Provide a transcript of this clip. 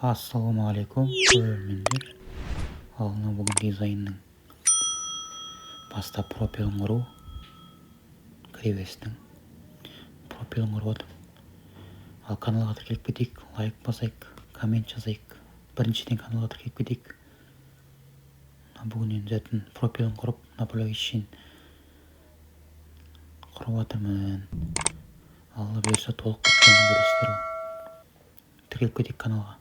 Ассалаумағалейкум көрермендер. Мына бүгін дизайнның бастап профилін құру, кіреберістің профилін құрып отырмын. Ал каналға тіркеліп кетейік, лайк басайық, коммент жазайық. Біріншіден каналға тіркеліп кетейік. Бүгін енді зәтін профилін құрып, блогершен құрып жатырмын. Алла бұйырса толық біткенін көресіздер ғой. Тіркеліп кетейік каналға.